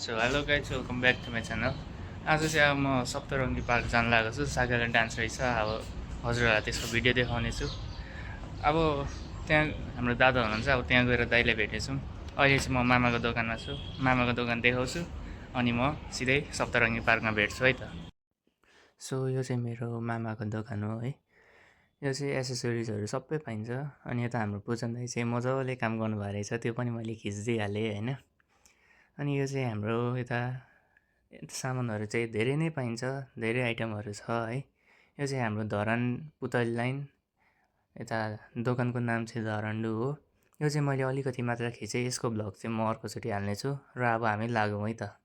Hello guys, welcome back to my channel. आज चाहिँ अब म सप्तरङ्गी पार्क जान लागेको छु। साकेला डान्स रहेछ, अब हजुरहरूलाई त्यसको भिडियो देखाउने छु। अब त्यहाँ हाम्रो दादा हुनुहुन्छ, अब त्यहाँ गएर दाइलाई भेटेछौँ। अहिले चाहिँ म मामाको दोकानमा छु, मामाको दोकान देखाउँछु, अनि म सिधै सप्तरङ्गी पार्कमा भेट्छु है त। सो यो चाहिँ मेरो मामाको दोकान हो है। यो चाहिँ एसेसरिजहरू सबै पाइन्छ। अनि यता हाम्रो पूजन दाइ चाहिँ मजाले काम गर्नुभएको रहेछ, त्यो पनि मैले खिचिदिइहालेँ होइन। अनि यो चाहिँ हाम्रो यता सामानहरू चाहिँ धेरै नै पाइन्छ, धेरै आइटमहरू छ है। यो चाहिँ हाम्रो धरान पुतली लाइन, यता दोकानको नाम चाहिँ धरान्डु हो। यो चाहिँ मैले अलिकति मात्र खिचेँ, यसको भ्लग चाहिँ म अर्कोचोटि हाल्नेछु। र अब हामी लागौँ है त।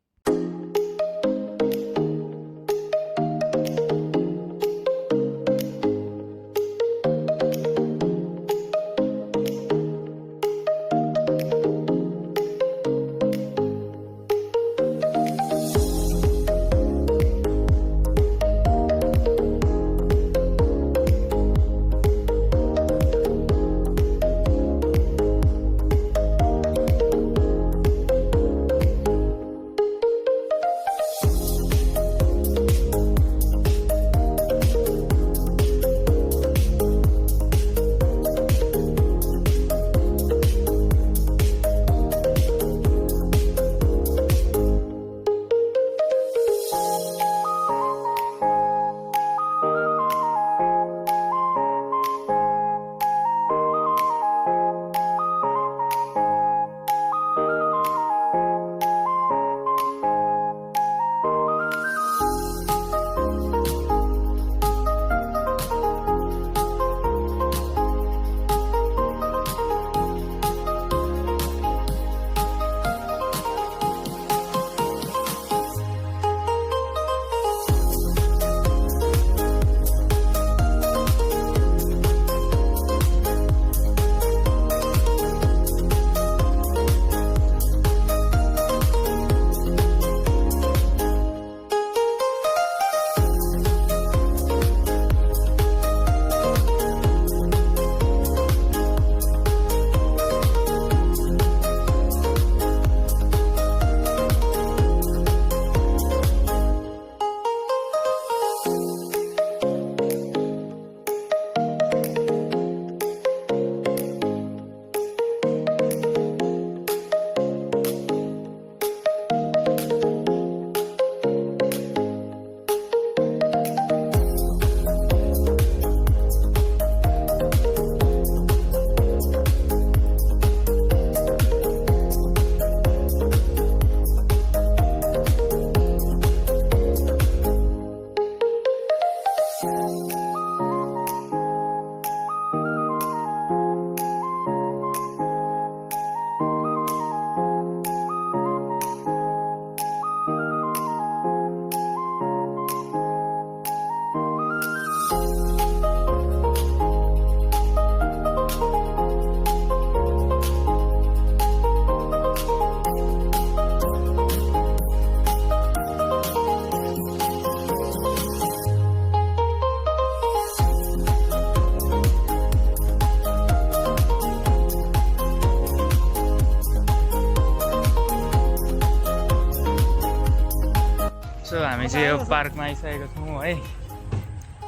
सो हामी चाहिँ यो पार्कमा आइसकेको छौँ है।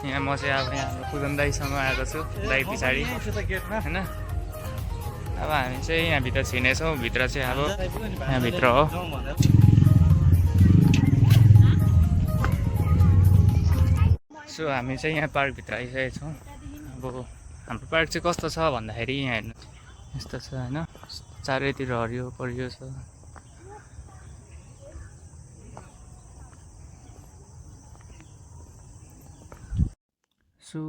यहाँ म चाहिँ अब यहाँ हाम्रो पूजन दाईसँग आएको छु, दाई पछाडि होइन। अब हामी चाहिँ यहाँभित्र छिर्नेछौँ, भित्र चाहिँ अब यहाँभित्र हो। सो हामी चाहिँ यहाँ पार्कभित्र आइसकेको छौँ। अब हाम्रो पार्क चाहिँ कस्तो छ भन्दाखेरि यहाँ हेर्नु यस्तो छ होइन, चारैतिर हरियो परियो छ। सो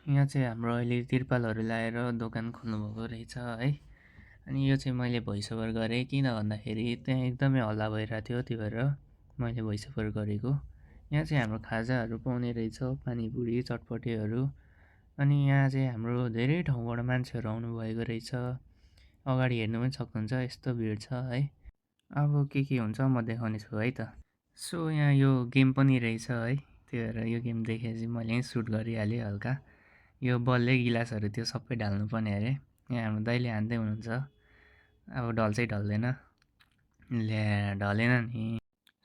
यहाँ चाहिँ हाम्रो अहिले तिरपालहरू ल्याएर दोकान खोल्नुभएको रहेछ है। अनि यो चाहिँ मैले भोइस ओभर गरेँ, किन भन्दाखेरि त्यहाँ एकदमै हल्ला भइरहेको थियो, त्यही भएर मैले भोइस ओभर गरेको। यहाँ चाहिँ हाम्रो खाजाहरू पाउने रहेछ, पानीपुरी चटपटेहरू। अनि यहाँ चाहिँ हाम्रो धेरै ठाउँबाट मान्छेहरू आउनुभएको रहेछ। अगाडि हेर्नु पनि सक्नुहुन्छ, यस्तो भिड छ है। अब के हुन्छ म देखाउने छु है त। सो यहाँ यो गेम पनि रहेछ है, त्यही भएर यो गेम देखेपछि मैले यहीँ सुट गरिहालेँ हल्का। यो बलले गिलासहरू त्यो सबै ढाल्नुपर्ने अरे। यहाँ हाम्रो दाइले हान्दै हुनुहुन्छ, अब ढल्छ ढल्दैन, ल्या ढलेन नि।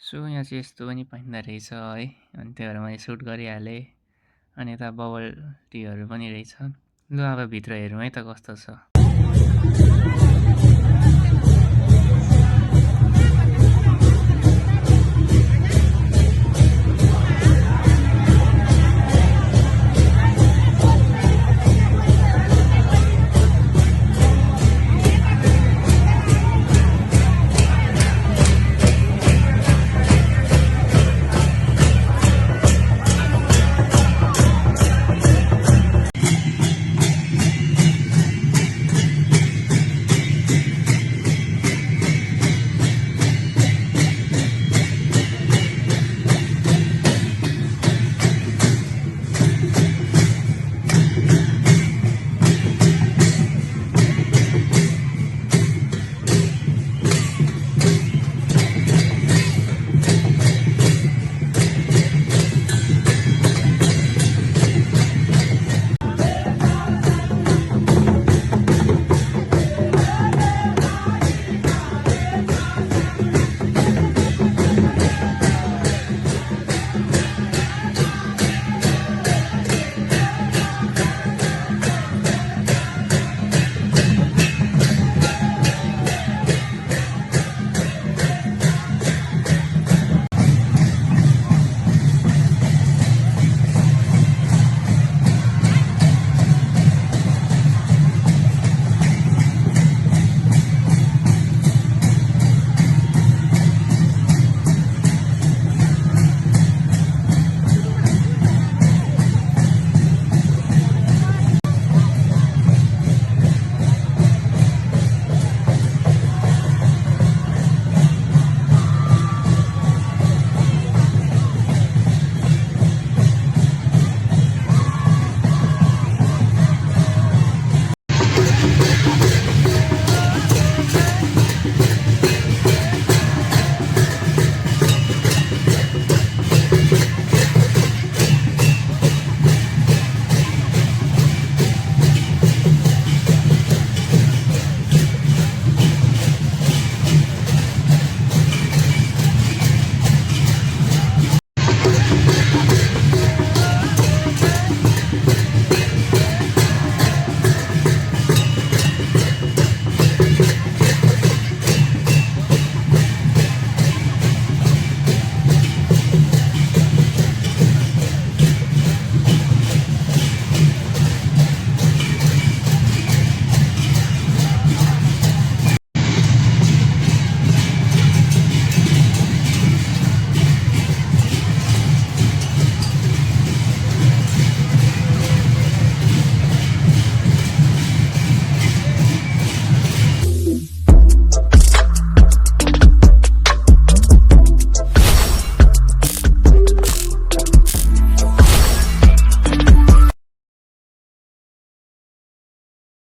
सो यहाँ चाहिँ यस्तो पनि पाइँदो रहेछ है, अनि त्यही भएर मैले सुट गरिहालेँ। अनि यता बबल टीहरू पनि रहेछ। लु अब भित्र हेरौँ है त कस्तो छ।